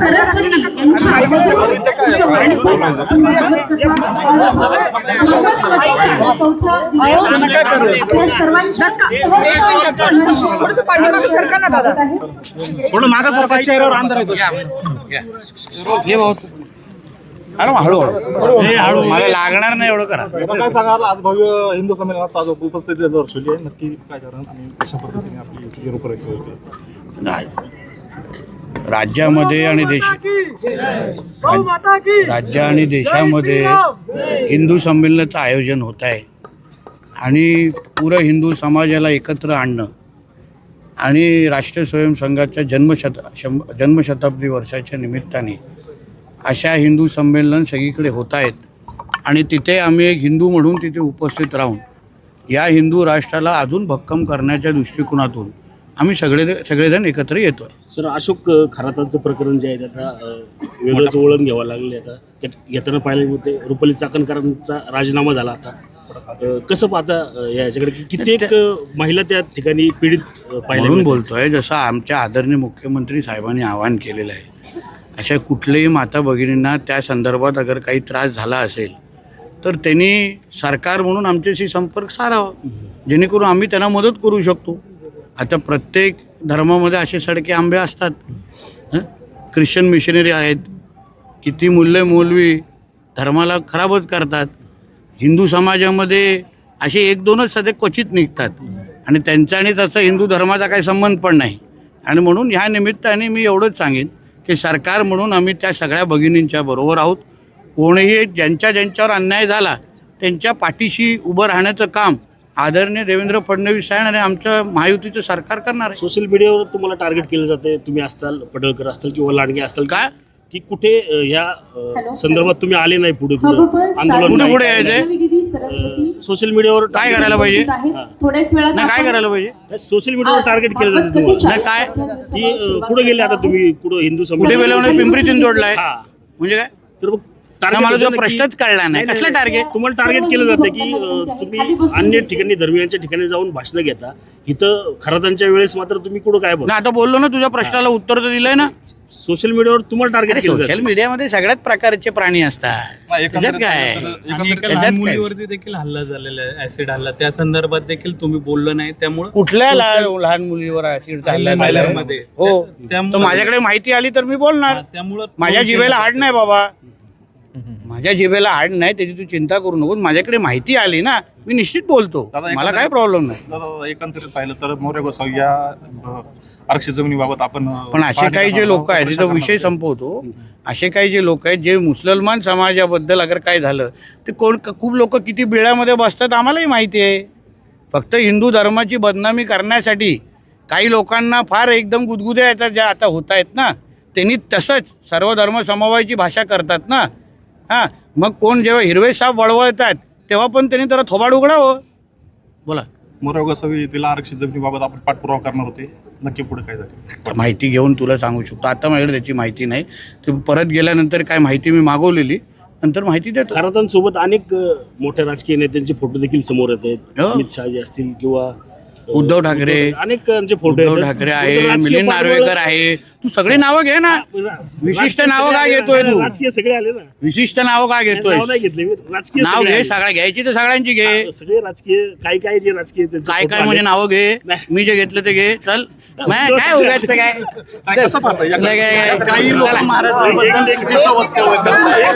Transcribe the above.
सरस्वती थोडं मागा सरकार चेहऱ्यावर अंधार येतो. अरे हळूहळू मला लागणार नाही एवढं करा. काय सांगाल आज भव्य हिंदू संमेलनात आज उपस्थिती दर्शवली आहे, नक्की काय कारण आणि कशा पद्धतीने आपली रूपरेषा होती राज्यामध्ये आणि राज्य आणि देशामध्ये हिंदू संमेलनाचं आयोजन होत आहे आणि पुरं हिंदू समाजाला एकत्र आणणं आणि राष्ट्रीय स्वयंसंघाच्या जन्मशताब्दी वर्षाच्या निमित्ताने अशा हिंदू संमेलन सगळीकडे होत आहेत आणि तिथे आम्ही एक हिंदू म्हणून तिथे उपस्थित राहून या हिंदू राष्ट्राला अजून भक्कम करण्याच्या दृष्टिकोनातून आम्ही सगळेजण एकत्र येतो आहे. सर, अशोक खरातांचं प्रकरण जे आहे त्याचा वेगळंच वळण घ्यावं लागले. आता येताना पाहिलं होते रुपाली चाकणकरांचा राजीनामा झाला. आता कसं पाहता याच्याकडे कित्येक महिला त्या ठिकाणी पीडित म्हणून बोलतोय. जसं आमच्या आदरणीय मुख्यमंत्री साहेबांनी आवाहन केलेलं आहे, अशा कुठल्याही माता भगिनींना त्या संदर्भात अगर काही त्रास झाला असेल तर त्यांनी सरकार म्हणून आमच्याशी संपर्क साधावा, जेणेकरून आम्ही त्यांना मदत करू शकतो. आता प्रत्येक धर्मामध्ये असे सडके आंबे असतात. ख्रिश्चन मिशनरी आहेत, किती मौलवी धर्माला खराबच करतात. हिंदू समाजामध्ये असे एक दोनच सध्या क्वचित निघतात आणि त्यांचा आणि त्याचा हिंदू धर्माचा काही संबंध पण नाही. आणि म्हणून ह्या निमित्ताने मी एवढंच सांगेन की सरकार म्हणून आम्ही त्या सगळ्या भगिनींच्या बरोबर आहोत. कोणीही ज्यांच्यावर अन्याय झाला त्यांच्या पाठीशी उभं राहण्याचं काम आदरणीय देवेंद्र फडणवीस साहेब आणि आमचं महायुतीचं सरकार करणार आहे. सोशल मीडियावर तुम्हाला टार्गेट केलं जाते, तुम्ही असताल, पडळकर असताल किंवा लांडगे असताल काय की कुठे या संदर्भात तुम्ही आले नाही पुढे आंदोलन पुढे यायचे सोशल मीडियावर काय करायला पाहिजे काय करायला पाहिजे सोशल मीडियावर टार्गेट केलं जातं तुम्हाला काय की कुठे गेले आता तुम्ही कुठं हिंदू कुठे गेल्यावर पिंपरी चिंचवडला आहे म्हणजे काय तर मला तुझा प्रश्नच कळला नाही. कसलं टार्गेट तुम्हाला टार्गेट केलं जातं की तुम्ही अन्य ठिकाणी धर्मियांच्या ठिकाणी जाऊन भाषणं घेता, इथं खरातांच्या वेळेस मात्र तुम्ही कुठं काय बोलता? आता बोललो ना, तुझ्या प्रश्नाला उत्तर तर दिलंय ना. सोशल मीडियावर तुम्हाला टार्गेट केलं जातं. सोशल मीडियामध्ये सगळ्याच प्रकारचे प्राणी असतात. त्याच्यात काय मुलीवरती देखील हल्ला झालेला आहे, ऍसिड हल्ला, त्या संदर्भात देखील तुम्ही बोललो नाही. त्यामुळे कुठल्या लहान मुलीवर ऍसिड मध्ये हो, माझ्याकडे माहिती आली तर मी बोलणार. त्यामुळं माझ्या जिभेला हाड नाही बाबा, माझ्या जिभेला हाड नाही, त्याची तू चिंता करू नको. माझ्याकडे माहिती आली ना, मी निश्चित बोलतो, मला काय प्रॉब्लेम नाही. एकंदरीत पाहिलं तर मोरे गोसावी या आरक्षित जमिनीबाबत आपण पण असे काही जे लोक आहेत, तिथं विषय संपवतो, असे काही जे लोक आहेत जे मुसलमान समाजाबद्दल अगर काय झालं ते खूप लोक किती बिळामध्ये बसतात आम्हालाही माहिती आहे. फक्त हिंदू धर्माची बदनामी करण्यासाठी काही लोकांना फार एकदम गुदगुद्या येतात ज्या आता होत आहेत ना, त्यांनी तसंच सर्व धर्म समवायाची भाषा करतात ना. हां, मग कोण जेव्हा हिरवे साप वळवळतात तेव्हा पण त्यांनी जरा थोबाड उघडावं. बोला. मोरे गोसावी तिला आरक्षित जमिनीबाबत आपण पाठपुरावा करणार होते, नक्की पुढे काय झालं? माहिती घेऊन तुला सांगू शकतो, आता माझ्याकडे त्याची माहिती नाही. ते परत गेल्यानंतर काय माहिती मी मागवलेली, नंतर माहिती देतो. खरातांसोबत अनेक मोठ्या राजकीय नेत्यांचे फोटो देखील समोर येत आहेत. अमित शहाजी असतील किंवा उद्धव ठाकरे, अनेकांचे फोटो. उद्धव ठाकरे आहे, मिलिंद नार्वेकर आहे, तू सगळे नावं घे ना. विशिष्ट नावं काय घेतोय तू? राजकीय सगळे आले ना. विशिष्ट नावं काय घेतोय? राजकीय नाव घे, सगळ्या घ्यायची तर सगळ्यांची घे. सगळे राजकीय काय जे राजकीय काय म्हणजे नावं घे, मी जे घेतलं ते घे. चल काय उगायचं काय. कसं पाहता? काही लोक महाराजांबद्दल